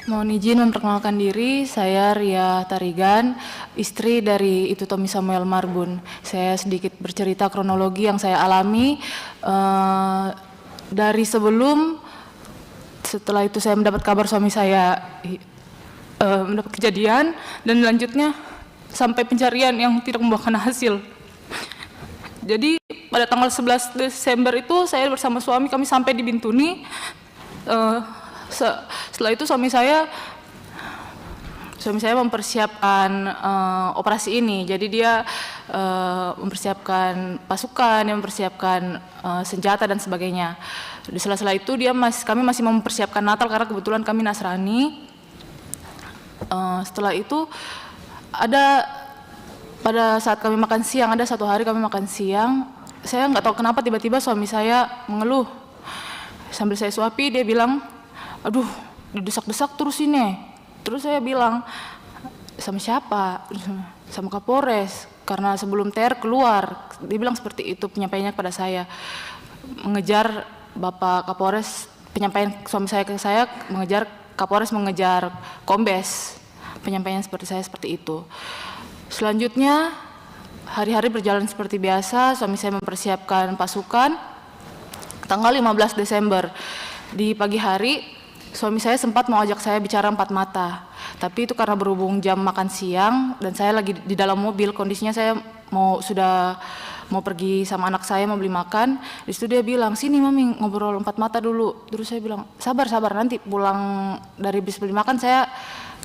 Mohon izin memperkenalkan diri, saya Ria Tarigan, istri dari Itu Tommy Samuel Marbun. Saya sedikit bercerita kronologi yang saya alami dari sebelum, setelah itu saya mendapat kabar suami saya mendapat kejadian, dan lanjutnya sampai pencarian yang tidak membuahkan hasil. Jadi pada tanggal 11 Desember itu saya bersama suami, kami sampai di Bintuni. Setelah itu suami saya mempersiapkan operasi ini. Jadi dia mempersiapkan pasukan, mempersiapkan senjata dan sebagainya. Di sela-sela itu kami masih mempersiapkan Natal karena kebetulan kami Nasrani. Setelah itu pada saat kami makan siang, ada satu hari kami makan siang, saya nggak tahu kenapa tiba-tiba suami saya mengeluh. Sambil saya suapi, dia bilang, aduh, didesak-desak terus ini. Terus saya bilang, sama siapa? Sama Kapolres, karena sebelum TR keluar. Dia bilang seperti itu penyampaiannya kepada saya. Mengejar Bapak Kapolres, penyampaian suami saya ke saya, mengejar Kapolres, mengejar Kombes. Penyampaian seperti itu. Selanjutnya, hari-hari berjalan seperti biasa, suami saya mempersiapkan pasukan. Tanggal 15 Desember, di pagi hari, suami saya sempat mau ajak saya bicara empat mata. Tapi itu karena berhubung jam makan siang, dan saya lagi di dalam mobil, kondisinya saya sudah mau pergi sama anak saya, mau beli makan. Di situ dia bilang, sini mami ngobrol empat mata dulu. Terus saya bilang, sabar, nanti pulang dari bis beli makan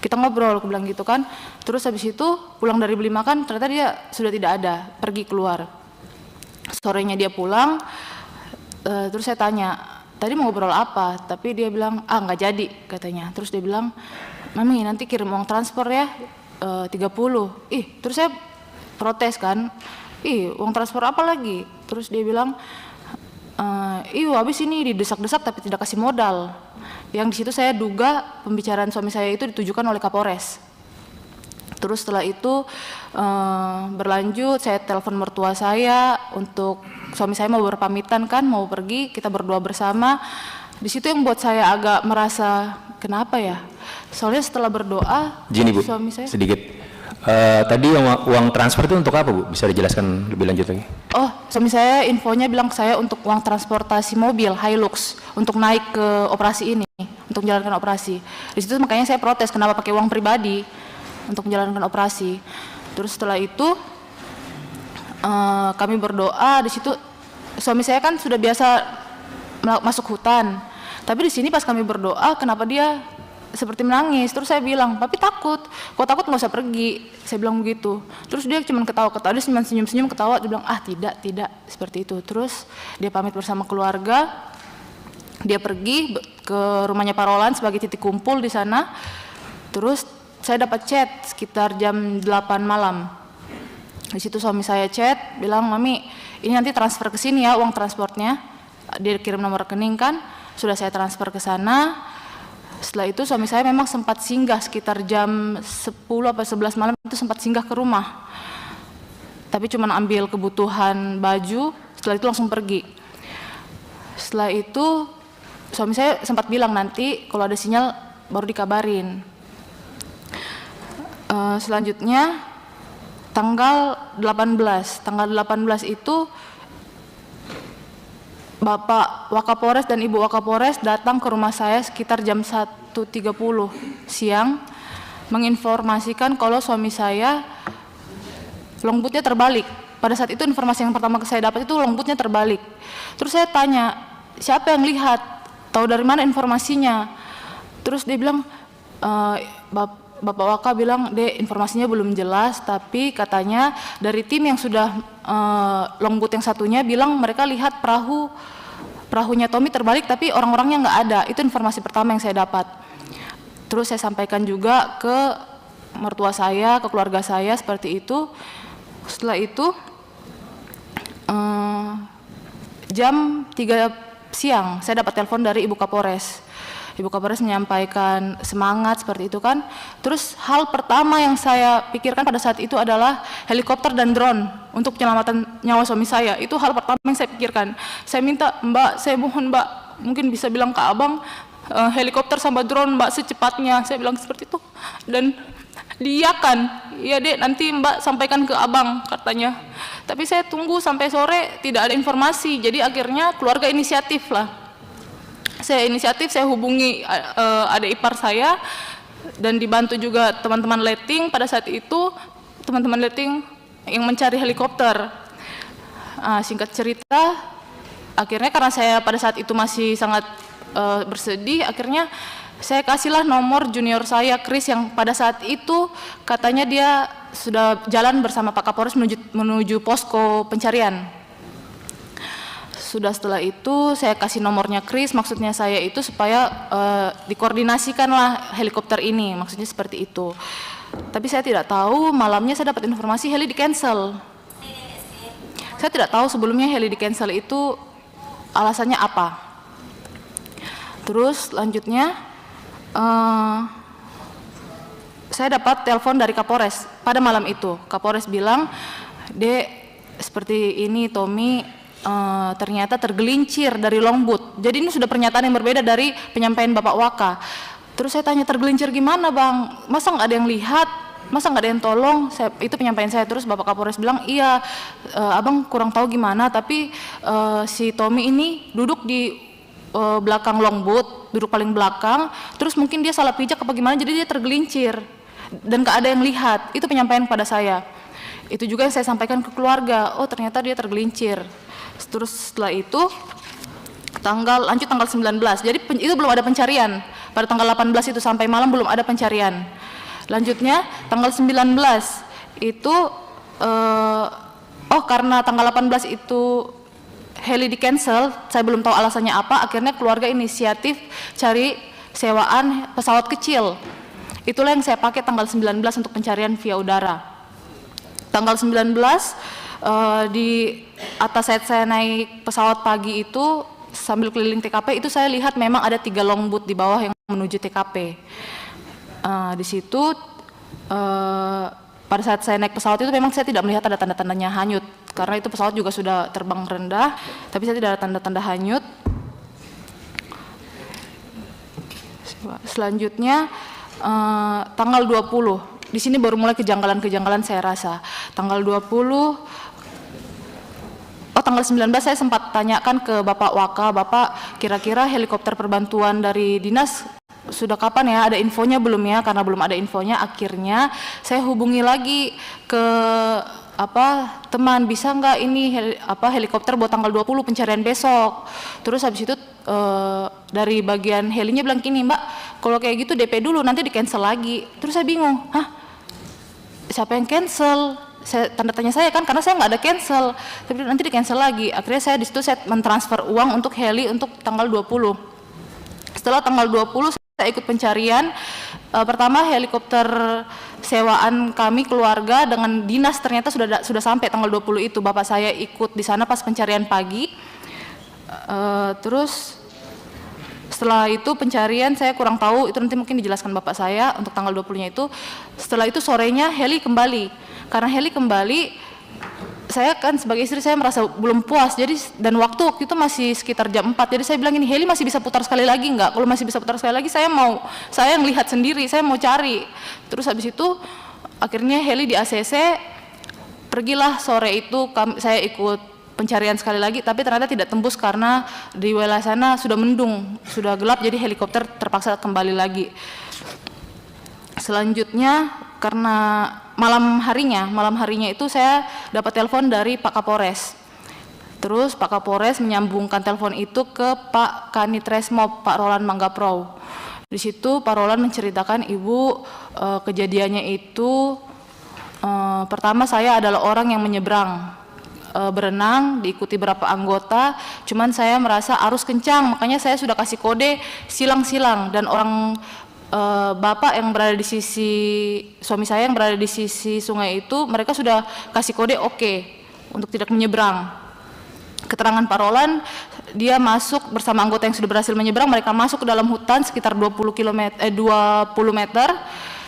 kita ngobrol, aku bilang gitu kan. Terus habis itu pulang dari beli makan, ternyata dia sudah tidak ada, pergi keluar. Sorenya dia pulang, terus saya tanya, tadi mau ngobrol apa? Tapi dia bilang, nggak jadi katanya. Terus dia bilang, mami nanti kirim uang transfer ya, 30. Terus saya protes kan, uang transfer apa lagi? Terus dia bilang, habis ini didesak-desak tapi tidak kasih modal. Yang di situ saya duga pembicaraan suami saya itu ditujukan oleh Kapolres. Terus setelah itu berlanjut, saya telepon mertua saya untuk suami saya mau berpamitan kan, mau pergi, kita berdua bersama. Di situ yang buat saya agak merasa kenapa ya? Soalnya setelah berdoa, Bu, suami saya sedikit. Tadi uang transfer itu untuk apa, Bu? Bisa dijelaskan lebih lanjut lagi? Suami saya infonya bilang ke saya untuk uang transportasi mobil Hilux untuk naik ke operasi ini, untuk menjalankan operasi. Di situ makanya saya protes kenapa pakai uang pribadi untuk menjalankan operasi. Terus setelah itu kami berdoa. Di situ suami saya kan sudah biasa masuk hutan, tapi di sini pas kami berdoa kenapa dia seperti menangis. Terus saya bilang, papi takut, kau takut nggak usah pergi, saya bilang begitu. Terus dia cuma ketawa-ketawa, dia cuma senyum-senyum ketawa, dia bilang tidak seperti itu. Terus dia pamit bersama keluarga, dia pergi ke rumahnya Pak Roland sebagai titik kumpul di sana. Terus saya dapat chat sekitar jam 8 malam. Di situ suami saya chat, bilang, mami ini nanti transfer ke sini ya uang transportnya. Dia kirim nomor rekening kan, sudah saya transfer ke sana. Setelah itu suami saya memang sempat singgah sekitar jam 10 atau 11 malam itu sempat singgah ke rumah. Tapi cuma ambil kebutuhan baju, setelah itu langsung pergi. Setelah itu suami saya sempat bilang nanti kalau ada sinyal baru dikabarin. Selanjutnya tanggal 18 itu Bapak Wakapolres dan Ibu Wakapolres datang ke rumah saya sekitar jam 1.30 siang menginformasikan kalau suami saya longbootnya terbalik. Pada saat itu informasi yang pertama saya dapat itu longbootnya terbalik. Terus saya tanya, siapa yang lihat? Tahu dari mana informasinya? Terus dia bilang, Bapak Waka bilang, Dek, informasinya belum jelas, tapi katanya dari tim yang sudah longboot yang satunya bilang mereka lihat perahunya Tommy terbalik tapi orang-orangnya nggak ada. Itu informasi pertama yang saya dapat. Terus saya sampaikan juga ke mertua saya, ke keluarga saya seperti itu. Setelah itu jam 3 siang saya dapat telepon dari Ibu Kapolres. Ibu Kapolres menyampaikan semangat seperti itu kan. Terus hal pertama yang saya pikirkan pada saat itu adalah helikopter dan drone untuk penyelamatan nyawa suami saya. Itu hal pertama yang saya pikirkan. Saya minta, Mbak, saya mohon Mbak, mungkin bisa bilang ke Abang, helikopter sama drone Mbak secepatnya, saya bilang seperti itu. Dan diiyakan, iya Dek, nanti Mbak sampaikan ke Abang katanya. Tapi saya tunggu sampai sore tidak ada informasi, jadi akhirnya keluarga inisiatif lah. Saya inisiatif, saya hubungi adik ipar saya dan dibantu juga teman-teman letting. Pada saat itu teman-teman letting yang mencari helikopter. Singkat cerita, akhirnya karena saya pada saat itu masih sangat bersedih, akhirnya saya kasihlah nomor junior saya, Chris, yang pada saat itu katanya dia sudah jalan bersama Pak Kapolres menuju posko pencarian. Sudah setelah itu saya kasih nomornya Chris, maksudnya saya itu supaya dikoordinasikanlah helikopter ini, maksudnya seperti itu. Tapi saya tidak tahu, malamnya saya dapat informasi heli di cancel. Saya tidak tahu sebelumnya heli di cancel itu alasannya apa. Terus lanjutnya saya dapat telepon dari Kapolres pada malam itu. Kapolres bilang, Dek, seperti ini Tommy ternyata tergelincir dari longboat. Jadi ini sudah pernyataan yang berbeda dari penyampaian Bapak Waka. Terus saya tanya, tergelincir gimana Bang? Masa nggak ada yang lihat? Masa nggak ada yang tolong? Itu penyampaian saya. Terus Bapak Kapolres bilang, iya Abang kurang tahu gimana, tapi si Tommy ini duduk di belakang longboat, duduk paling belakang, terus mungkin dia salah pijak apa gimana, jadi dia tergelincir dan nggak ada yang lihat. Itu penyampaian pada saya. Itu juga yang saya sampaikan ke keluarga, oh ternyata dia tergelincir. Terus setelah itu lanjut tanggal 19, jadi itu belum ada pencarian. Pada tanggal 18 itu sampai malam belum ada pencarian. Lanjutnya tanggal 19 itu karena tanggal 18 itu heli di cancel, saya belum tahu alasannya apa, akhirnya keluarga inisiatif cari sewaan pesawat kecil. Itulah yang saya pakai tanggal 19 untuk pencarian via udara. Tanggal 19 di atas saya naik pesawat pagi itu sambil keliling TKP itu saya lihat memang ada 3 longboat di bawah yang menuju TKP. Di situ pada saat saya naik pesawat itu memang saya tidak melihat ada tanda-tandanya hanyut, karena itu pesawat juga sudah terbang rendah, tapi saya tidak ada tanda-tanda hanyut. Selanjutnya tanggal 20, di sini baru mulai kejanggalan-kejanggalan saya rasa. Tanggal 19 saya sempat tanyakan ke Bapak Waka, Bapak kira-kira helikopter perbantuan dari dinas sudah kapan ya, ada infonya belum ya? Karena belum ada infonya, akhirnya saya hubungi lagi ke teman, bisa nggak ini helikopter buat tanggal 20 pencarian besok. Terus habis itu dari bagian helinya bilang gini, Mbak, kalau kayak gitu DP dulu, nanti di cancel lagi. Terus saya bingung, siapa yang cancel? Tanda tanya saya kan, karena saya nggak ada cancel, tapi nanti di cancel lagi. Akhirnya saya di situ saya mentransfer uang untuk heli untuk tanggal 20. Setelah tanggal 20 saya ikut pencarian. Pertama helikopter sewaan kami keluarga dengan dinas ternyata sudah sampai tanggal 20 itu. Bapak saya ikut di sana pas pencarian pagi. Terus setelah itu pencarian saya kurang tahu, itu nanti mungkin dijelaskan Bapak saya untuk tanggal 20-nya itu. Setelah itu sorenya heli kembali. Karena heli kembali, saya kan sebagai istri saya merasa belum puas, jadi dan waktu itu masih sekitar jam 4, jadi saya bilang ini heli masih bisa putar sekali lagi nggak? Kalau masih bisa putar sekali lagi saya yang lihat sendiri, saya mau cari. Terus habis itu akhirnya heli di ACC, pergilah sore itu saya ikut pencarian sekali lagi, tapi ternyata tidak tembus karena di wilayah sana sudah mendung, sudah gelap, jadi helikopter terpaksa kembali lagi. Selanjutnya karena malam harinya itu saya dapat telepon dari Pak Kapolres. Terus Pak Kapolres menyambungkan telepon itu ke Pak Kanit Resmob, Pak Roland Manggaprau. Di situ Pak Roland menceritakan, Ibu, kejadiannya itu pertama saya adalah orang yang menyeberang berenang, diikuti beberapa anggota, cuman saya merasa arus kencang, makanya saya sudah kasih kode silang-silang, dan orang bapak yang berada di sisi, suami saya yang berada di sisi sungai itu, mereka sudah kasih kode oke untuk tidak menyeberang. Keterangan Pak Roland, dia masuk bersama anggota yang sudah berhasil menyeberang, mereka masuk ke dalam hutan sekitar 20 meter.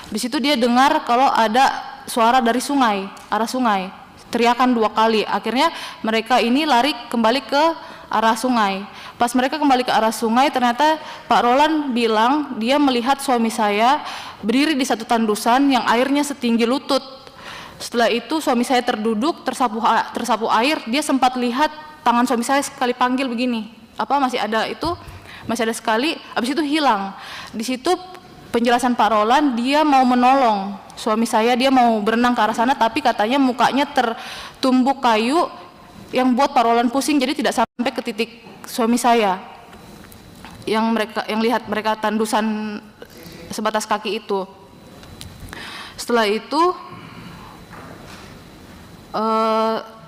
Di situ dia dengar kalau ada suara dari sungai, arah sungai, teriakan 2 kali. Akhirnya mereka ini lari kembali ke arah sungai. Pas mereka kembali ke arah sungai, ternyata Pak Roland bilang dia melihat suami saya berdiri di satu tandusan yang airnya setinggi lutut. Setelah itu suami saya terduduk, tersapu air, dia sempat lihat tangan suami saya sekali panggil begini. Masih ada sekali, habis itu hilang. Di situ penjelasan Pak Roland, dia mau menolong suami saya, dia mau berenang ke arah sana, tapi katanya mukanya tertumbuk kayu yang buat Pak Roland pusing, jadi tidak sampai ke titik suami saya yang lihat mereka tandusan sebatas kaki itu. Setelah itu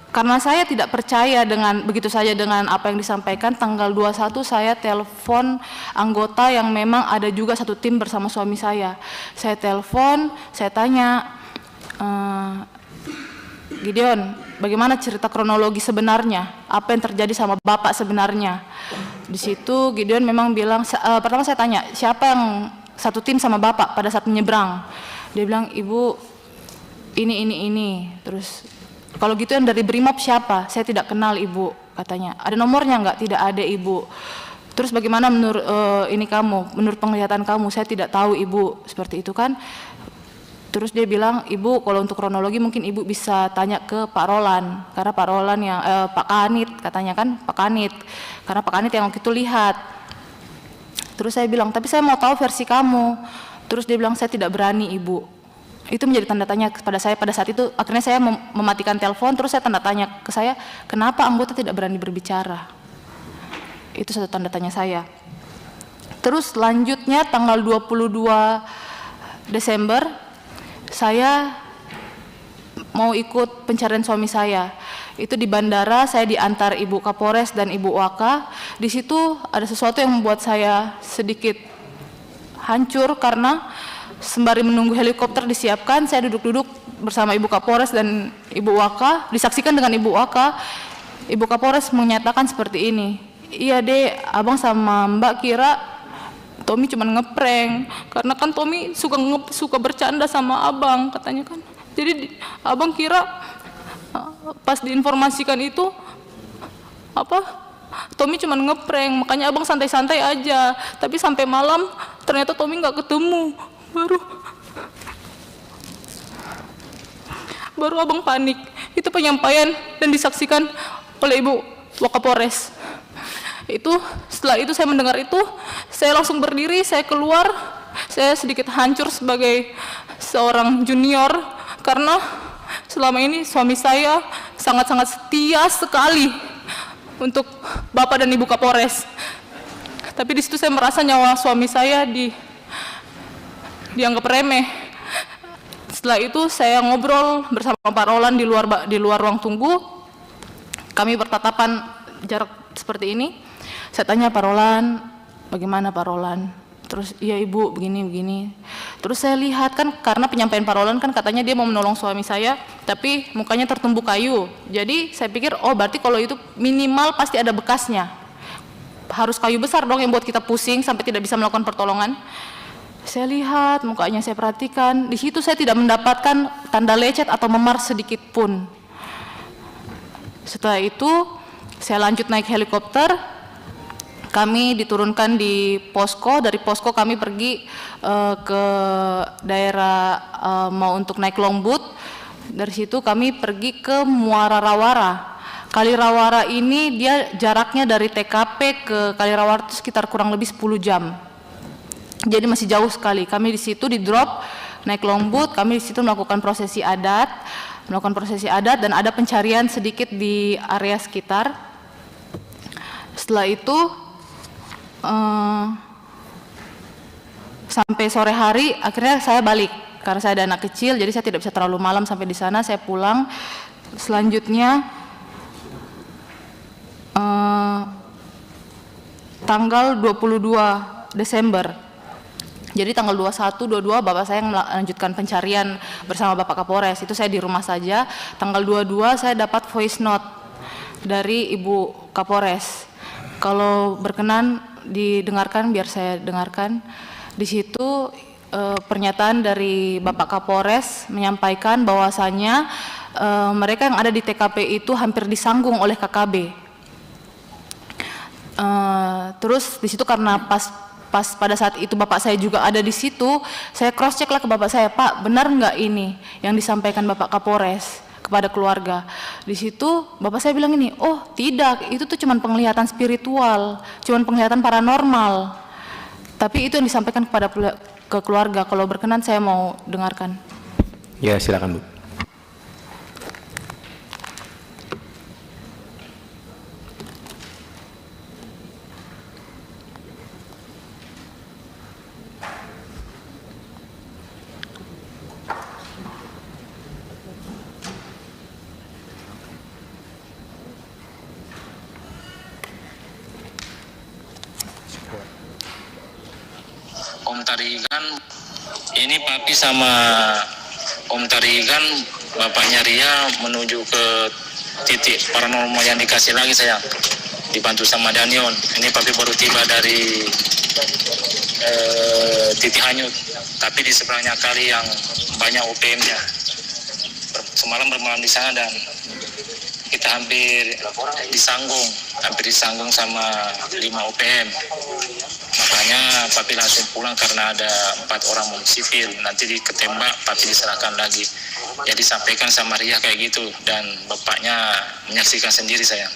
karena saya tidak percaya begitu saja dengan apa yang disampaikan, tanggal 21 saya telepon anggota yang memang ada juga satu tim bersama suami saya. Saya telepon, saya tanya, Gideon, bagaimana cerita kronologi sebenarnya? Apa yang terjadi sama Bapak sebenarnya? Di situ Gideon memang bilang, pertama saya tanya, siapa yang satu tim sama Bapak pada saat menyeberang? Dia bilang, Ibu, ini. Terus, kalau gitu yang dari Brimob siapa? Saya tidak kenal Ibu, katanya. Ada nomornya enggak? Tidak ada Ibu. Terus bagaimana menurut menurut penglihatan kamu? Saya tidak tahu Ibu, seperti itu kan. Terus dia bilang, Ibu kalau untuk kronologi mungkin Ibu bisa tanya ke Pak Roland, karena Pak Roland yang Pak Kanit katanya kan, Pak Kanit, karena Pak Kanit yang waktu itu lihat. Terus saya bilang, tapi saya mau tahu versi kamu. Terus dia bilang, saya tidak berani Ibu. Itu menjadi tanda tanya kepada saya pada saat itu. Akhirnya saya mematikan telepon, terus saya tanda tanya ke saya, kenapa anggota tidak berani berbicara? Itu satu tanda tanya saya. Terus selanjutnya tanggal 22 Desember saya mau ikut pencarian suami saya. Itu di bandara, saya diantar Ibu Kapolres dan Ibu Waka. Di situ ada sesuatu yang membuat saya sedikit hancur karena sembari menunggu helikopter disiapkan, saya duduk-duduk bersama Ibu Kapolres dan Ibu Waka, disaksikan dengan Ibu Waka. Ibu Kapolres menyatakan seperti ini, iya Dek, Abang sama Mbak kira Tommy cuma ngeprank, karena kan Tommy suka bercanda sama Abang, katanya kan. Jadi Abang kira pas diinformasikan itu, Tommy cuma ngeprank, makanya Abang santai-santai aja. Tapi sampai malam ternyata Tommy nggak ketemu. Baru Abang panik. Itu penyampaian dan disaksikan oleh Ibu Wakapolres. Setelah itu saya mendengar itu, saya langsung berdiri, saya keluar. Saya sedikit hancur sebagai seorang junior karena selama ini suami saya sangat-sangat setia sekali untuk Bapak dan Ibu Kapolres. Tapi di situ saya merasa nyawa suami saya dianggap remeh. Setelah itu saya ngobrol bersama Pak Roland di luar ruang tunggu. Kami bertatapan jarak seperti ini. Saya tanya Pak Roland, bagaimana Pak Roland? Terus iya Ibu begini. Terus saya lihat kan, karena penyampaian Pak Roland kan katanya dia mau menolong suami saya, tapi mukanya tertumbuk kayu. Jadi saya pikir berarti kalau itu minimal pasti ada bekasnya. Harus kayu besar dong yang buat kita pusing sampai tidak bisa melakukan pertolongan. Saya lihat mukanya, saya perhatikan. Di situ saya tidak mendapatkan tanda lecet atau memar sedikit pun. Setelah itu saya lanjut naik helikopter. Kami diturunkan di posko. Dari posko kami pergi ke daerah mau untuk naik longboat. Dari situ kami pergi ke Muara Rawara. Kali Rawara ini dia jaraknya dari TKP ke Kali Rawara itu sekitar kurang lebih 10 jam. Jadi masih jauh sekali. Kami di situ di drop naik longboat. Kami di situ melakukan prosesi adat, dan ada pencarian sedikit di area sekitar. Setelah itu sampai sore hari akhirnya saya balik karena saya ada anak kecil, jadi saya tidak bisa terlalu malam sampai di sana. Saya pulang. Selanjutnya tanggal 22 Desember. Jadi tanggal 21, 22 Bapak saya melanjutkan pencarian bersama Bapak Kapolres. Itu saya di rumah saja. Tanggal 22 saya dapat voice note dari Ibu Kapolres. Kalau berkenan didengarkan, biar saya dengarkan. Di situ pernyataan dari Bapak Kapolres menyampaikan bahwasannya mereka yang ada di TKP itu hampir disanggung oleh KKB. Terus di situ karena pas pada saat itu bapak saya juga ada di situ, saya cross check lah ke bapak saya, Pak, benar nggak ini yang disampaikan Bapak Kapolres kepada keluarga? Di situ bapak saya bilang ini, oh tidak, itu tuh cuman penglihatan spiritual, cuman penglihatan paranormal. Tapi itu yang disampaikan ke keluarga. Kalau berkenan saya mau dengarkan. Ya, silakan Bu. Om Tarigan, ini Papi sama Om Tarigan, bapaknya Ria menuju ke titik paranormal yang dikasih lagi saya, dibantu sama Danion. Ini Papi baru tiba dari titik hanyut, tapi di sebelahnya kali yang banyak OPM-nya. Semalam bermalam di sana dan kita hampir disanggung sama 5 OPM. Makanya Papi langsung pulang karena ada 4 orang sipil. Nanti ketembak, Papi diserahkan lagi. Jadi sampaikan sama Ria kayak gitu dan bapaknya menyaksikan sendiri saya.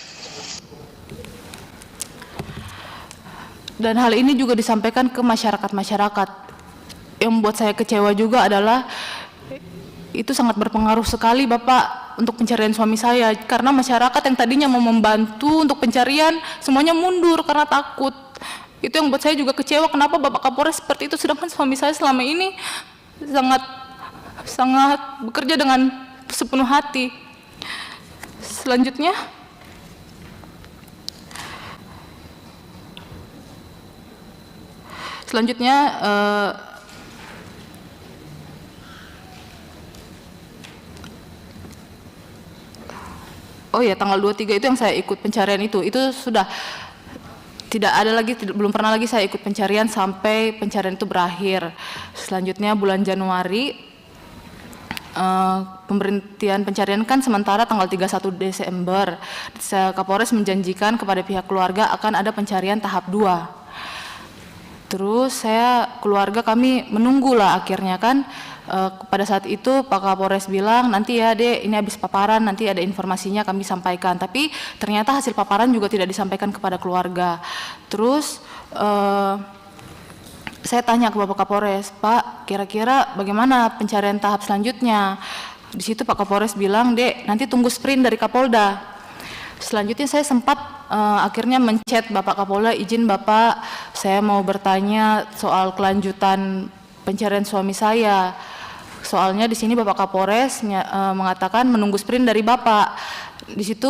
Dan hal ini juga disampaikan ke masyarakat-masyarakat. Yang membuat saya kecewa juga adalah itu sangat berpengaruh sekali Bapak untuk pencarian suami saya, karena masyarakat yang tadinya mau membantu untuk pencarian semuanya mundur karena takut. Itu yang buat saya juga kecewa, kenapa Bapak Kapolres seperti itu, sedangkan suami saya selama ini sangat bekerja dengan sepenuh hati. Selanjutnya oh ya, tanggal 23 itu yang saya ikut pencarian itu sudah tidak ada lagi, belum pernah lagi saya ikut pencarian sampai pencarian itu berakhir. Selanjutnya bulan Januari, pemberhentian pencarian kan sementara tanggal 31 Desember. Kapolres menjanjikan kepada pihak keluarga akan ada pencarian tahap 2. Terus keluarga kami menunggulah akhirnya kan. Pada saat itu Pak Kapolres bilang, nanti ya Dek, ini habis paparan, nanti ada informasinya kami sampaikan. Tapi ternyata hasil paparan juga tidak disampaikan kepada keluarga. Terus saya tanya ke Bapak Kapolres, Pak, kira-kira bagaimana pencarian tahap selanjutnya? Di situ Pak Kapolres bilang, Dek, nanti tunggu sprint dari Kapolda. Selanjutnya saya sempat akhirnya menchat Bapak Kapolda, izin Bapak, saya mau bertanya soal kelanjutan pencarian suami saya. Soalnya di sini Bapak Kapolres mengatakan menunggu sprint dari Bapak. Di situ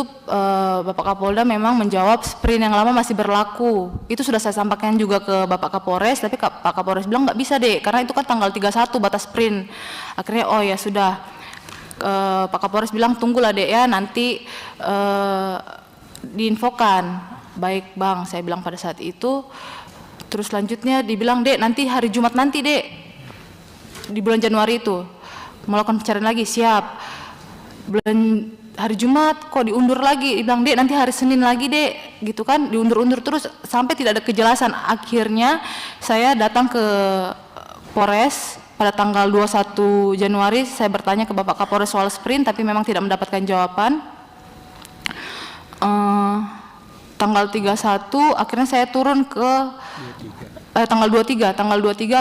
Bapak Kapolda memang menjawab sprint yang lama masih berlaku. Itu sudah saya sampaikan juga ke Bapak Kapolres, tapi Pak Kapolres bilang nggak bisa Dek, karena itu kan tanggal 31 batas sprint. Akhirnya oh ya sudah, Pak Kapolres bilang tunggulah Dek ya, nanti diinfokan. Baik Bang, saya bilang pada saat itu. Terus selanjutnya dibilang, Dek, nanti hari Jumat nanti Dek, di bulan Januari itu melakukan pencarian lagi. Siap. Hari Jumat kok diundur lagi, dibilang Dek nanti hari Senin lagi Dek, gitu kan, diundur-undur terus sampai tidak ada kejelasan. Akhirnya saya datang ke Polres pada tanggal 21 Januari, saya bertanya ke Bapak Kapolres soal sprint, tapi memang tidak mendapatkan jawaban. Tanggal 31 akhirnya saya turun ke tanggal 23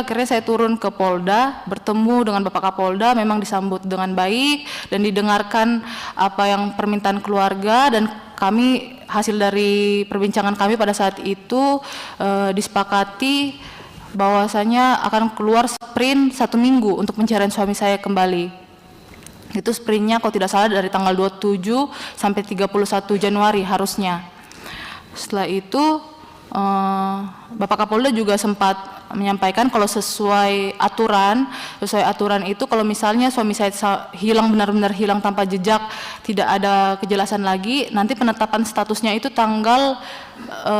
akhirnya saya turun ke Polda, bertemu dengan Bapak Kapolda, memang disambut dengan baik dan didengarkan apa yang permintaan keluarga, dan kami hasil dari perbincangan kami pada saat itu disepakati bahwasanya akan keluar sprint 1 minggu untuk pencarian suami saya kembali. Itu sprintnya kalau tidak salah dari tanggal 27 sampai 31 Januari harusnya. Setelah itu Bapak Kapolda juga sempat menyampaikan kalau sesuai aturan itu kalau misalnya suami saya hilang, benar-benar hilang tanpa jejak, tidak ada kejelasan lagi, nanti penetapan statusnya itu tanggal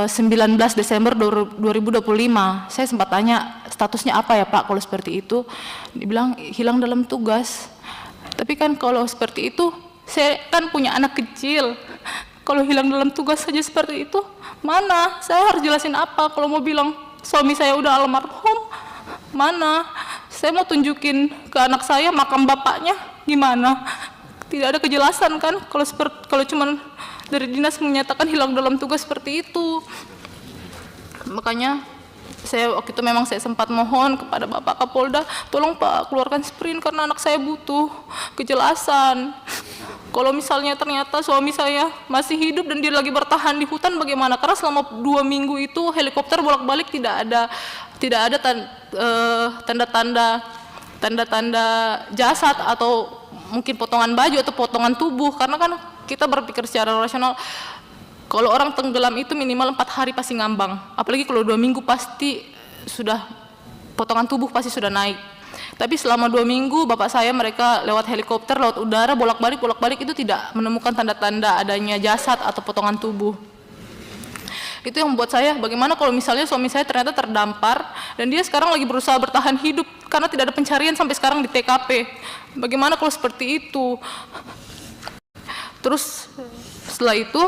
19 Desember 2025. Saya sempat tanya statusnya apa ya Pak kalau seperti itu, dibilang hilang dalam tugas. Tapi kan kalau seperti itu saya kan punya anak kecil, Kalau hilang dalam tugas saja seperti itu, mana? Saya harus jelasin apa? Kalau mau bilang suami saya udah almarhum, mana? Saya mau tunjukin ke anak saya makam bapaknya, gimana? Tidak ada kejelasan kan? Kalau cuman dari dinas menyatakan hilang dalam tugas seperti itu. Makanya saya waktu itu memang saya sempat mohon kepada Bapak Kapolda, tolong Pak keluarkan sprint karena anak saya butuh kejelasan. Kalau misalnya ternyata suami saya masih hidup dan dia lagi bertahan di hutan bagaimana? Karena selama 2 minggu itu helikopter bolak-balik tidak ada tanda-tanda jasad atau mungkin potongan baju atau potongan tubuh, karena kan kita berpikir secara rasional. Kalau orang tenggelam itu minimal 4 hari pasti ngambang, apalagi kalau 2 minggu pasti sudah potongan tubuh pasti sudah naik. Tapi selama 2 minggu bapak saya mereka lewat helikopter, lewat udara bolak-balik itu tidak menemukan tanda-tanda adanya jasad atau potongan tubuh. Itu yang membuat saya, bagaimana kalau misalnya suami saya ternyata terdampar dan dia sekarang lagi berusaha bertahan hidup karena tidak ada pencarian sampai sekarang di TKP. Bagaimana kalau seperti itu? Terus setelah itu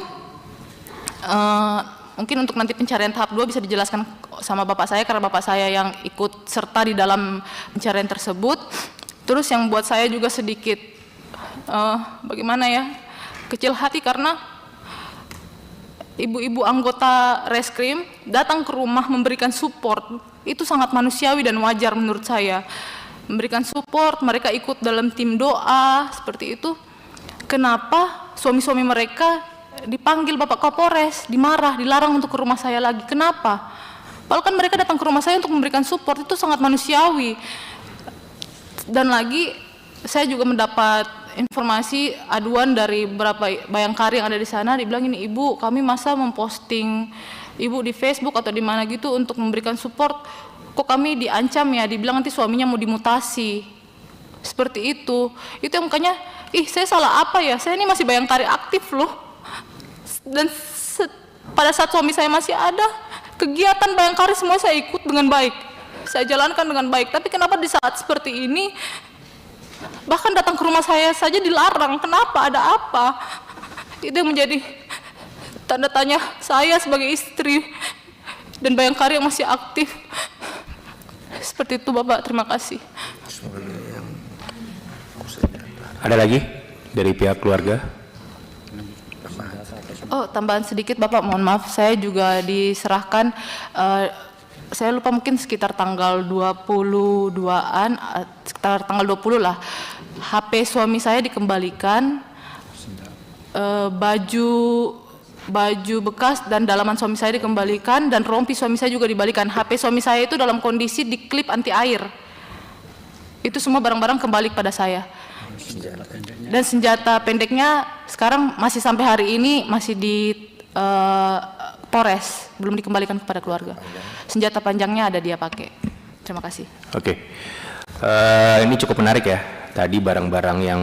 mungkin untuk nanti pencarian tahap 2 bisa dijelaskan sama bapak saya karena bapak saya yang ikut serta di dalam pencarian tersebut. Terus yang buat saya juga sedikit bagaimana ya, kecil hati karena ibu-ibu anggota reskrim datang ke rumah memberikan support, itu sangat manusiawi dan wajar menurut saya. Memberikan support, mereka ikut dalam tim doa seperti itu. Kenapa suami-suami mereka dipanggil Bapak Kapolres, dimarah, dilarang untuk ke rumah saya lagi? Kenapa? Padahal kan mereka datang ke rumah saya untuk memberikan support, itu sangat manusiawi. Dan lagi saya juga mendapat informasi aduan dari beberapa bayangkari yang ada di sana, dibilang ini, ibu kami masa memposting ibu di Facebook atau di mana gitu untuk memberikan support, kok kami diancam ya, dibilang nanti suaminya mau dimutasi. Seperti itu yang makanya, saya salah apa ya, saya ini masih bayangkari aktif loh. Dan pada saat suami saya masih ada, kegiatan bayangkari semua saya ikut dengan baik, saya jalankan dengan baik. Tapi kenapa di saat seperti ini, bahkan datang ke rumah saya saja dilarang? Kenapa? Ada apa? Itu yang menjadi tanda tanya saya sebagai istri dan bayangkari yang masih aktif. Seperti itu Bapak, terima kasih. Ada lagi dari pihak keluarga? Oh, tambahan sedikit Bapak, mohon maaf, saya juga diserahkan, saya lupa mungkin sekitar tanggal 22-an, sekitar tanggal 20 lah, HP suami saya dikembalikan, baju bekas dan dalaman suami saya dikembalikan, dan rompi suami saya juga dibalikan. HP suami saya itu dalam kondisi diklip anti air. Itu semua barang-barang kembali pada saya. Dan senjata pendeknya sekarang masih sampai hari ini masih di Polres, belum dikembalikan kepada keluarga. Senjata panjangnya ada dia pakai. Terima kasih. Oke. Ini cukup menarik ya. Tadi barang-barang yang